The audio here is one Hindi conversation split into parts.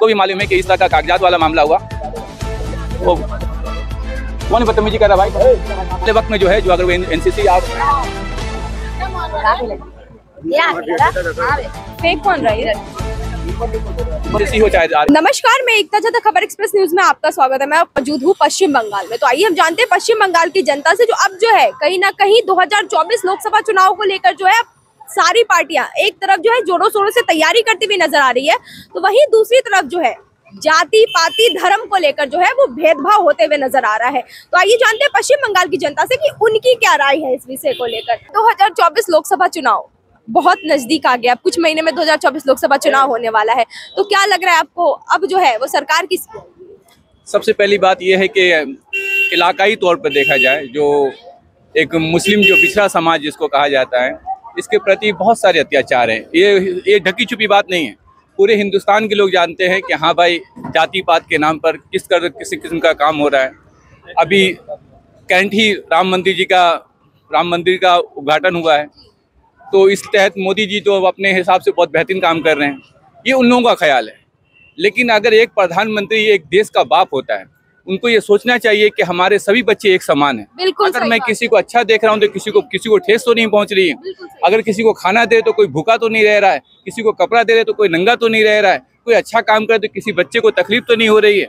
को भी मालूम है कि इस तरह का कागजात वाला मामला हुआ। वो कौन बदतमीजी कर रहा भाई अगले वक्त में जो है, जो अगर वो एनसीसी आप हो चाहे। नमस्कार, मैं एकता जता खबर एक्सप्रेस न्यूज में आपका स्वागत है। मैं मौजूद हूँ पश्चिम बंगाल में। तो आइए हम जानते हैं पश्चिम बंगाल की जनता से, जो अब जो है कहीं ना कहीं 2024 लोकसभा चुनाव को लेकर जो है सारी पार्टियां एक तरफ जो है जोरों शोरों से तैयारी करती हुई नजर आ रही है, तो वहीं दूसरी तरफ जो है जाति पाति धर्म को लेकर जो है वो भेदभाव होते हुए नजर आ रहा है। तो आइए जानते हैं पश्चिम बंगाल की जनता से कि उनकी क्या राय है इस विषय को लेकर। 2024 लोकसभा चुनाव बहुत नजदीक आ गया, अब कुछ महीने में 2024 लोकसभा चुनाव होने वाला है, तो क्या लग रहा है आपको अब जो है वो सरकार की? सबसे पहली बात यह है कि इलाकाई तौर पर देखा जाए, जो एक मुस्लिम जो पिछड़ा समाज जिसको कहा जाता है, इसके प्रति बहुत सारे अत्याचार हैं। ये ढकी छुपी बात नहीं है। पूरे हिंदुस्तान के लोग जानते हैं कि हाँ भाई, जाति पात के नाम पर किसी किस्म का काम हो रहा है। अभी कैंठी राम मंदिर का उद्घाटन हुआ है, तो इस तहत मोदी जी तो अपने हिसाब से बहुत बेहतरीन काम कर रहे हैं, ये उन लोगों का ख्याल है। लेकिन अगर एक प्रधानमंत्री एक देश का बाप होता है, उनको ये सोचना चाहिए कि हमारे सभी बच्चे एक समान हैं। बिल्कुल, अगर मैं किसी को अच्छा देख रहा हूँ तो किसी को ठेस तो नहीं पहुंच रही है। अगर किसी को खाना दे तो कोई भूखा तो नहीं रह रहा है, किसी को कपड़ा दे रहे तो कोई नंगा तो नहीं रह रहा है, कोई अच्छा काम करे तो किसी बच्चे को तकलीफ तो नहीं हो रही है।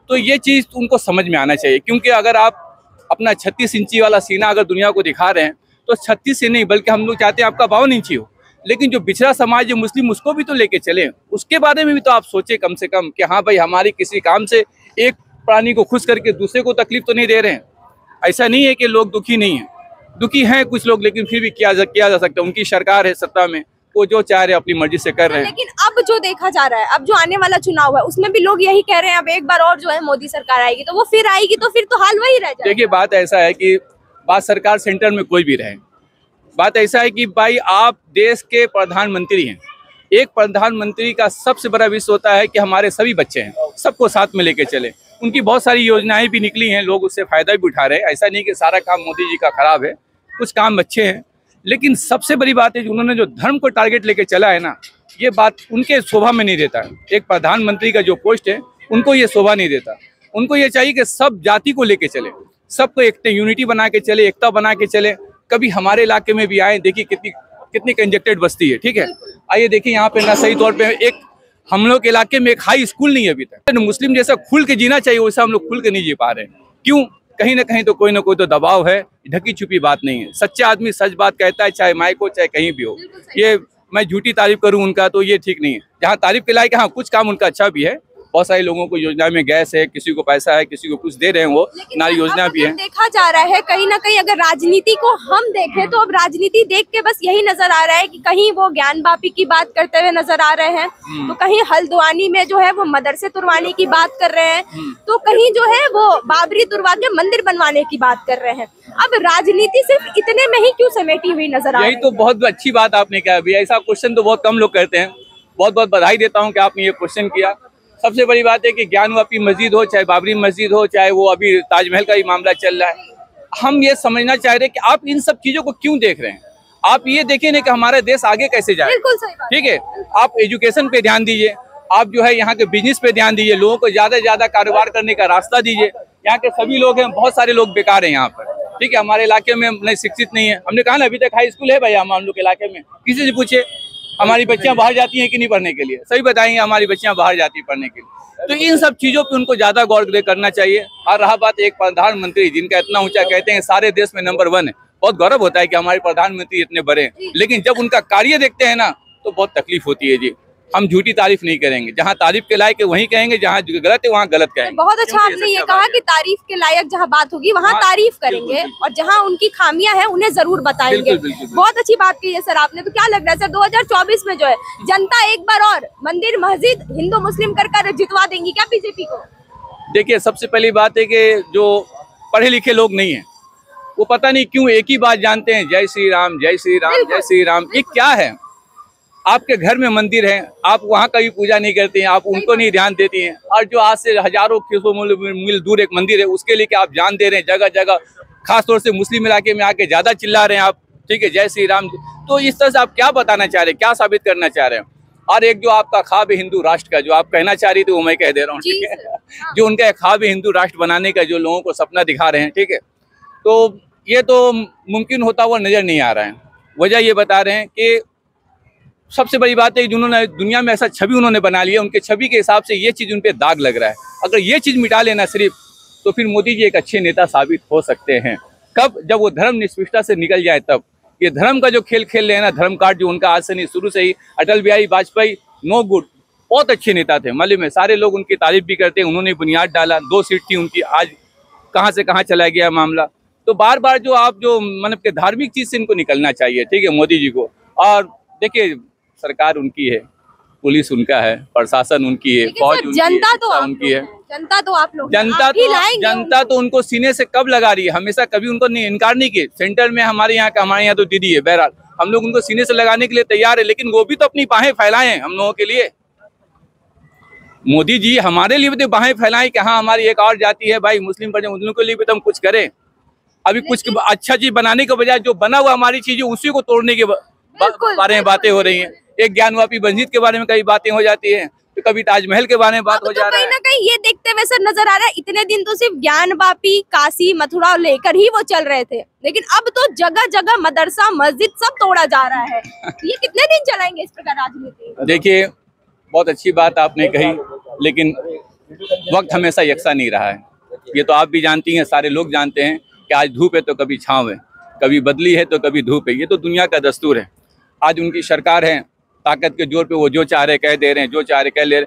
तो ये चीज़ उनको समझ में आना चाहिए, क्योंकि अगर आप अपना 36 इंची वाला सीना अगर दुनिया को दिखा रहे हैं, तो 36 से नहीं बल्कि हम लोग चाहते हैं आपका 52 इंची हो। लेकिन जो पिछड़ा समाज है मुस्लिम, उसको भी तो लेके चले, उसके बारे में भी तो आप सोचे कम से कम कि हाँ भाई, हमारी किसी काम से एक प्राणी को खुश करके दूसरे को तकलीफ तो नहीं दे रहे हैं। ऐसा नहीं है कि लोग दुखी नहीं हैं, दुखी हैं कुछ लोग, लेकिन फिर भी किया जा सकता है। उनकी सरकार है सत्ता में, वो जो चाह रहे हैं अपनी मर्जी से कर रहे हैं। लेकिन अब जो देखा जा रहा है, अब जो आने वाला चुनाव है उसमें भी लोग यही कह रहे हैं अब एक बार और जो है मोदी सरकार आएगी, तो वो फिर आएगी, तो फिर तो हाल वही रह जाएगा। देखिए, बात ऐसा है कि बात सरकार सेंटर में कोई भी रहे, बात ऐसा है कि भाई आप देश के प्रधानमंत्री हैं। एक प्रधानमंत्री का सबसे बड़ा विषय होता है कि हमारे सभी बच्चे हैं, सबको साथ में लेके चले। उनकी बहुत सारी योजनाएं भी निकली हैं, लोग उससे फायदा भी उठा रहे हैं। ऐसा नहीं कि सारा काम मोदी जी का खराब है, कुछ काम अच्छे हैं। लेकिन सबसे बड़ी बात है कि उन्होंने जो धर्म को टारगेट लेके चला है ना, ये बात उनके शोभा में नहीं देता है। एक प्रधानमंत्री का जो पोस्ट है, उनको ये शोभा नहीं देता। उनको ये चाहिए कि सब जाति को लेके चले, सबको एक यूनिटी बना के चले, एकता बना के चले। कभी हमारे इलाके में भी आए, देखिए कितनी कंजेक्टेड बस्ती है, ठीक है। आइए देखिए, यहाँ पे ना सही तौर पे एक हम लोग के इलाके में एक हाई स्कूल नहीं है अभी तक। मुस्लिम जैसा खुल के जीना चाहिए, वैसा हम लोग खुल के नहीं जी पा रहे हैं। क्यों? कहीं ना कहीं तो कोई ना कोई तो दबाव है, ढकी छुपी बात नहीं है। सच्चा आदमी सच बात कहता है, चाहे माइक हो चाहे कहीं भी हो। ये मैं झूठी तारीफ करूं उनका तो ये ठीक नहीं है। जहाँ तारीफ के लायक, हाँ कुछ काम उनका अच्छा भी है। बहुत सारे लोगों को योजना में गैस है, किसी को पैसा है, किसी को कुछ दे रहे हैं, वो नारी योजना भी है। देखा जा रहा है कहीं ना कहीं, अगर राजनीति को हम देखें तो अब राजनीति देख के बस यही नजर आ रहा है कि कहीं वो ज्ञान बापी की बात करते हुए नजर आ रहे हैं, तो कहीं हल्द्वानी में जो है वो मदरसे तुरवाने की बात कर रहे हैं, तो कहीं जो है वो बाबरी तुरवा के मंदिर बनवाने की बात कर रहे हैं। अब राजनीति सिर्फ इतने में ही क्यों समेटी हुई नजर आ रही है? यही तो बहुत अच्छी बात आपने कहा। अभी ऐसा क्वेश्चन तो बहुत कम लोग करते हैं। बहुत बहुत बधाई देता हूँ कि आपने ये क्वेश्चन किया। सबसे बड़ी बात है कि ज्ञानवापी मस्जिद हो, चाहे बाबरी मस्जिद हो, चाहे वो अभी ताजमहल का ही मामला चल रहा है, हम ये समझना चाह रहे हैं कि आप इन सब चीजों को क्यों देख रहे हैं। आप ये देखें ना कि हमारा देश आगे कैसे जाए। बिल्कुल सही बात, ठीक है। आप एजुकेशन पे ध्यान दीजिए, आप जो है यहाँ के बिजनेस पे ध्यान दीजिए, लोगों को ज्यादा से ज्यादा कारोबार करने का रास्ता दीजिए। यहाँ के सभी लोग हैं, बहुत सारे लोग बेकार हैं यहाँ पर, ठीक है। हमारे इलाके में नहीं शिक्षित नहीं है। हमने कहा ना, अभी तक हाई स्कूल है भाई हम लोग के इलाके में। किसी से पूछे हमारी बच्चियां बाहर जाती हैं कि नहीं पढ़ने के लिए, सही बताएंगे हमारी बच्चियां बाहर जाती हैं पढ़ने के लिए। तो इन सब चीजों पे उनको ज्यादा गौर करना चाहिए। और रहा बात एक प्रधानमंत्री जिनका इतना ऊंचा कहते हैं सारे देश में नंबर 1 है, बहुत गौरव होता है कि हमारे प्रधानमंत्री इतने बड़े हैं, लेकिन जब उनका कार्य देखते हैं ना तो बहुत तकलीफ होती है जी। हम झूठी तारीफ नहीं करेंगे, जहाँ तारीफ के लायक है वहीं कहेंगे, जहाँ गलत है वहाँ गलत कहेंगे। बहुत अच्छा आपने ये कहा कि तारीफ के लायक जहाँ बात होगी वहाँ तारीफ करेंगे, और जहाँ उनकी खामियां हैं उन्हें जरूर बताएंगे। बहुत अच्छी बात की है सर आपने। तो क्या लग रहा है सर, 2024 में जो है जनता एक बार और मंदिर मस्जिद हिंदू मुस्लिम कर जितवा देंगी क्या बीजेपी को? देखिए, सबसे पहली बात है कि जो पढ़े लिखे लोग नहीं है, वो पता नहीं क्यों एक ही बात जानते हैं, जय श्री राम जय श्री राम जय श्री राम। ये क्या है? आपके घर में मंदिर है, आप वहाँ कभी पूजा नहीं करती हैं, आप उनको नहीं ध्यान देती हैं। और जो आज से हजारों मील दूर एक मंदिर है, उसके लिए क्या आप जान दे रहे हैं जगह जगह, खासतौर से मुस्लिम इलाके में आके ज्यादा चिल्ला रहे हैं आप, ठीक है, जय श्री राम। तो इस तरह से आप क्या बताना चाह रहे हैं, क्या साबित करना चाह रहे हैं? और एक जो आपका ख्वाब है हिंदू राष्ट्र का, जो आप कहना चाह रही थी वो मैं कह दे रहा हूँ, ठीक है। जो उनका ख्वाब है हिंदू राष्ट्र बनाने का, जो लोगों को सपना दिखा रहे हैं, ठीक है, तो ये तो मुमकिन होता हुआ नजर नहीं आ रहा है। वजह ये बता रहे हैं कि सबसे बड़ी बात है जिन्होंने दुनिया में ऐसा छवि उन्होंने बना लिया, उनके छवि के हिसाब से ये चीज़ उन पर दाग लग रहा है। अगर ये चीज़ मिटा लेना सिर्फ, तो फिर मोदी जी एक अच्छे नेता साबित हो सकते हैं। कब? जब वो धर्म निष्पक्षता से निकल जाए तब। ये धर्म का जो खेल खेल रहे हैं ना, धर्म कार्ड जो उनका आज से नहीं, शुरू से ही अटल बिहारी वाजपेयी नो गुड, बहुत अच्छे नेता थे, मालूम है, सारे लोग उनकी तारीफ भी करते हैं। उन्होंने बुनियाद डाला, 2 सीट थी उनकी, आज कहाँ से कहाँ चला गया मामला। तो बार बार जो आप जो मतलब के धार्मिक चीज से इनको निकलना चाहिए, ठीक है, मोदी जी को। और देखिए सरकार उनकी है, पुलिस उनका है, प्रशासन उनकी है, फौज उनकी है, उनकी है, जनता तो आप लोग, जनता तो उनको सीने से कब लगा रही है, हमेशा कभी उनको नहीं इनकार नहीं किए। सेंटर में हमारे यहाँ तो दीदी है, बहरहाल हम लोग उनको सीने से लगाने के लिए तैयार है, लेकिन वो भी तो अपनी बाहें फैलाएं हम लोगों के लिए। मोदी जी हमारे लिए भी तो बाहें फैलाएं कि हाँ हमारी एक और जाति है भाई, मुस्लिम पर, उनके लिए भी तो हम कुछ करें। अभी कुछ अच्छा चीज बनाने के बजाय जो बना हुआ हमारी चीज उसी को तोड़ने के बारे में बातें हो रही हैं। एक ज्ञानवापी मस्जिद के बारे में कई बातें हो जाती हैं, तो कभी ताजमहल के बारे में बात हो जा रहा है। कहीं ना कहीं ये देखते हुए सर नजर आ रहा है, इतने दिन तो सिर्फ ज्ञानवापी, काशी, मथुरा लेकर ही वो चल रहे थे, लेकिन अब तो जगह जगह मदरसा, मस्जिद सब तोड़ा जा रहा है। ये कितने दिन चलाएंगे इस प्रकार राजनीति? देखिए बहुत अच्छी बात आपने कही, लेकिन वक्त हमेशा यकसा नहीं रहा है। ये तो आप भी जानती हैं, सारे लोग जानते हैं कि आज धूप है तो कभी छाँव है, कभी बदली है तो कभी धूप है। ये तो दुनिया का दस्तूर है। आज उनकी सरकार है, ताकत के जोर पे वो जो चाह रहे कह दे रहे हैं, जो चाह रहे कह ले रहे।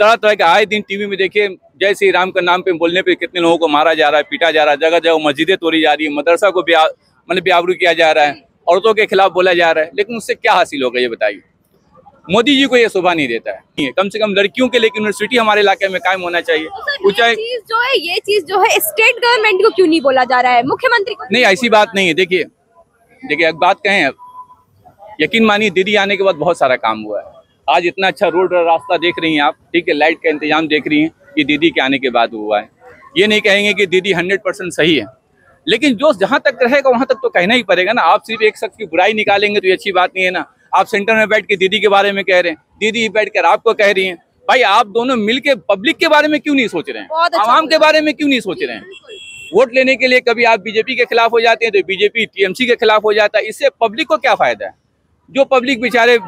तरह तरह के आए दिन टीवी में देखिए, जय श्री राम के नाम पे बोलने पे कितने लोगों को मारा जा रहा है, पीटा जा रहा है, जगह जगह मस्जिदें तोड़ी जा रही है, मदरसा को मतलब बेआबरू किया जा रहा है, औरतों के खिलाफ बोला जा रहा है। लेकिन उससे क्या हासिल होगा ये बताइए? मोदी जी को ये शोभा नहीं देता है। कम से कम लड़कियों के लिए यूनिवर्सिटी हमारे इलाके में कायम होना चाहिए। ये चीज जो है स्टेट गवर्नमेंट को क्यों नहीं बोला जा रहा है, मुख्यमंत्री को? नहीं, ऐसी बात नहीं है। देखिए एक बात कहें, यकीन मानिए दीदी आने के बाद बहुत सारा काम हुआ है। आज इतना अच्छा रोड रास्ता देख रही हैं आप, ठीक है, लाइट का इंतजाम देख रही हैं, ये दीदी के आने के बाद हुआ है। ये नहीं कहेंगे कि दीदी 100% सही है, लेकिन जो जहाँ तक रहेगा वहाँ तक तो कहना ही पड़ेगा ना। आप सिर्फ एक शख्स की बुराई निकालेंगे तो ये अच्छी बात नहीं है ना। आप सेंटर में बैठ के दीदी के बारे में कह रहे हैं, दीदी बैठ कर आपको कह रही हैं। भाई आप दोनों मिलके पब्लिक के बारे में क्यों नहीं सोच रहे हैं, आवाम के बारे में क्यों नहीं सोच रहे हैं? वोट लेने के लिए कभी आप बीजेपी के खिलाफ हो जाते हैं तो बीजेपी टीएमसी के खिलाफ हो जाता है। इससे पब्लिक को क्या फायदा है? जो पब्लिक बेचारे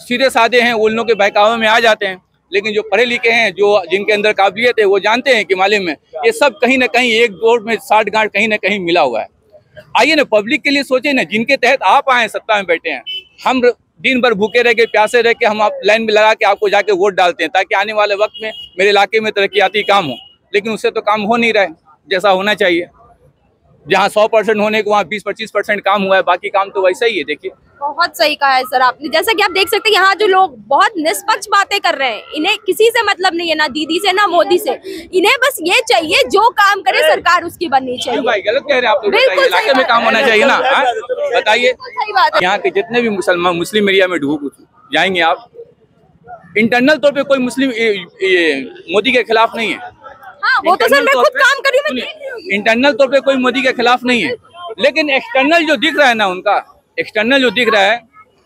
सीधे साधे हैं उन लोगों के बहकावे में आ जाते हैं, लेकिन जो पढ़े लिखे हैं, जो जिनके अंदर काबिलियत है, वो जानते हैं कि मालूम में ये सब कहीं ना कहीं एक दौड़ में 60 गांठ कहीं ना कहीं मिला हुआ है। आइए ना पब्लिक के लिए सोचे ना, जिनके तहत आप आए सत्ता में बैठे हैं। हम दिन भर भूखे रह गए, प्यासे रह के हम आप लाइन में लगा के आपको जाके वोट डालते हैं ताकि आने वाले वक्त में मेरे इलाके में तरक्याती काम हो, लेकिन उससे तो काम हो नहीं रहा है जैसा होना चाहिए। जहाँ 100% होने को वहाँ 20-25% काम हुआ है, बाकी काम तो वैसा ही है। देखिए बहुत सही कहा है सर आपने। जैसा कि आप देख सकते हैं यहाँ जो लोग बहुत निष्पक्ष बातें कर रहे हैं, इन्हें किसी से मतलब नहीं है, ना दीदी से ना मोदी से। इन्हें बस ये चाहिए जो काम करे सरकार उसकी बननी चाहिए। भाई गलत कह रहे हैं आप तो, इलाके में काम होना चाहिए ना। बताइए यहाँ के जितने भी मुस्लिम एरिया में ढूंढ जाएंगे आप, इंटरनल तौर पे कोई मुस्लिम मोदी के खिलाफ नहीं है। हाँ, वो तो सर मैं खुद काम कर रही हूँ। इंटरनल तौर पे कोई मोदी के खिलाफ नहीं है, लेकिन एक्सटर्नल जो दिख रहा है ना, उनका एक्सटर्नल जो दिख रहा है,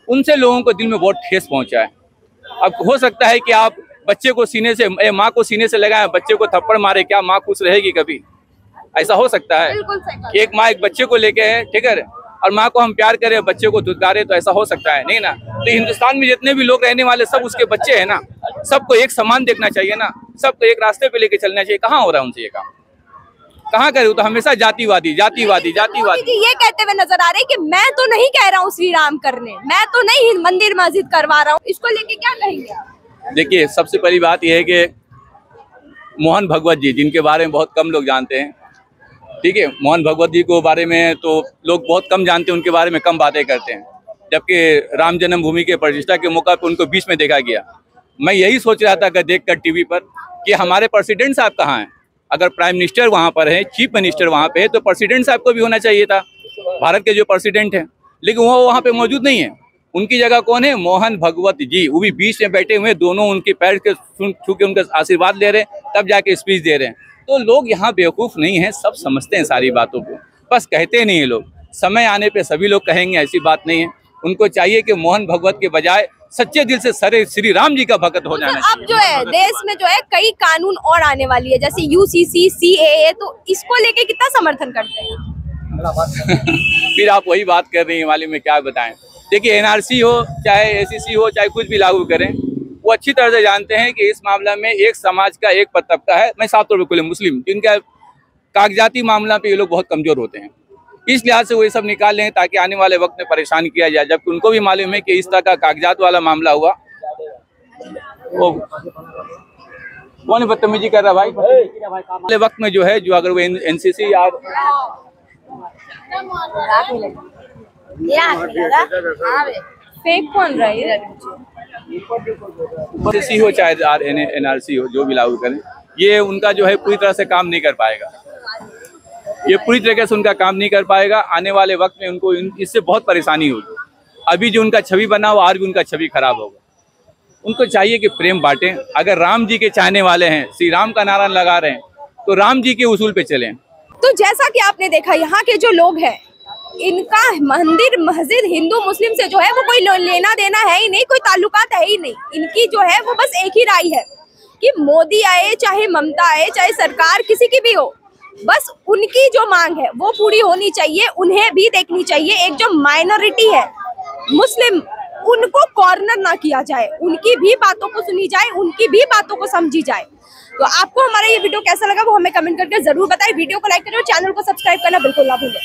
उनसे लोगों को दिल में बहुत ठेस पहुंचा है। अब हो सकता है कि आप बच्चे को सीने से, माँ को सीने से लगाए, बच्चे को थप्पड़ मारे, क्या माँ खुश रहेगी कभी? ऐसा हो सकता है? एक माँ एक बच्चे को लेके है, ठीक है, और माँ को हम प्यार करें, बच्चे को दुत्कारे, तो ऐसा हो सकता है? नहीं ना। तो हिंदुस्तान में जितने भी लोग रहने वाले सब उसके बच्चे हैं ना, सबको एक समान देखना चाहिए ना, सबको एक रास्ते पे लेके चलना चाहिए। कहाँ हो रहा है उनसे ये काम? कहाँ करे? तो हमेशा जातिवादी जातिवादी जातिवादी। जी ये कहते हुए नजर आ रहे हैं कि मैं तो नहीं कह रहा हूँ श्री राम करने, मैं तो नहीं मंदिर मस्जिद करवा रहा हूँ, इसको लेके क्या कहेंगे? देखिए सबसे पहली बात यह है कि मोहन भगवत जी, जिनके बारे में बहुत कम लोग जानते हैं, ठीक है, मोहन भगवत जी को बारे में तो लोग बहुत कम जानते हैं, उनके बारे में कम बातें करते हैं। जबकि राम जन्मभूमि के प्रतिष्ठा के मौका पर उनको बीच में देखा गया। मैं यही सोच रहा था कि देखकर टीवी पर कि हमारे प्रेसिडेंट साहब कहाँ हैं। अगर प्राइम मिनिस्टर वहाँ पर है, चीफ मिनिस्टर वहाँ पे है, तो प्रेसिडेंट साहब को भी होना चाहिए था, भारत के जो प्रेसिडेंट हैं, लेकिन वो वहाँ पे मौजूद नहीं है। उनकी जगह कौन है? मोहन भगवत जी, वो भी बीच में बैठे हुए, दोनों उनके पैर के छू के उनका आशीर्वाद ले रहे हैं, तब जाके स्पीच दे रहे हैं। तो लोग यहाँ बेवकूफ़ नहीं हैं, सब समझते हैं सारी बातों को, बस कहते नहीं है लोग। समय आने पे सभी लोग कहेंगे, ऐसी बात नहीं है। उनको चाहिए कि मोहन भगवत के बजाय सच्चे दिल से सरे श्री राम जी का भक्त हो जाना अब जो है देश में जो है कई कानून और आने वाली है, जैसे यूसीसी, सीएए, तो इसको लेके कितना समर्थन करते हैं? फिर आप वही बात कर रही हैं, वाली में क्या बताएं। देखिए, एनआरसी हो चाहे एसीसी हो चाहे कुछ भी लागू करें, वो अच्छी तरह से जानते हैं कि इस मामला में एक समाज का एक तबका है, मैं साफ तौर पर खुले मुस्लिम, जिनका कागजाती मामला पे ये लोग बहुत कमजोर होते हैं। इस लिहाज से वो ये सब निकाल लें ताकि आने वाले वक्त में परेशान किया जाए, जबकि उनको भी मालूम है कि इस तरह का कागजात वाला मामला हुआ। वो कौन बदतमीजी कर रहा भाई? अगले वक्त में जो है, जो अगर वो एनसीसी या फेक कौन रही है, एनसीसी हो चाहे एनआरसी हो, जो भी लागू करें, ये उनका जो है पूरी तरह से काम नहीं कर पाएगा। ये पूरी तरीके से उनका काम नहीं कर पाएगा। आने वाले वक्त में उनको इससे बहुत परेशानी होगी। अभी जो उनका छवि बना हुआ, और भी उनका छवि खराब होगा। उनको चाहिए कि प्रेम बांटें। अगर राम जी के चाहने वाले हैं, श्री राम का नारा लगा रहे हैं, तो राम जी के उसूल पे चलें। तो जैसा कि आपने देखा, यहाँ के जो लोग हैं, इनका मंदिर मस्जिद हिंदू मुस्लिम से जो है वो कोई लेना देना है ही नहीं, कोई ताल्लुकात है ही नहीं। इनकी जो है वो बस एक ही राय है कि मोदी आए चाहे ममता आए चाहे सरकार किसी की भी हो, बस उनकी जो मांग है वो पूरी होनी चाहिए। उन्हें भी देखनी चाहिए, एक जो माइनॉरिटी है मुस्लिम, उनको कॉर्नर ना किया जाए, उनकी भी बातों को सुनी जाए, उनकी भी बातों को समझी जाए। तो आपको हमारा ये वीडियो कैसा लगा वो हमें कमेंट करके जरूर बताएं। वीडियो को लाइक करें और चैनल को सब्सक्राइब करना बिल्कुल ना भूलें।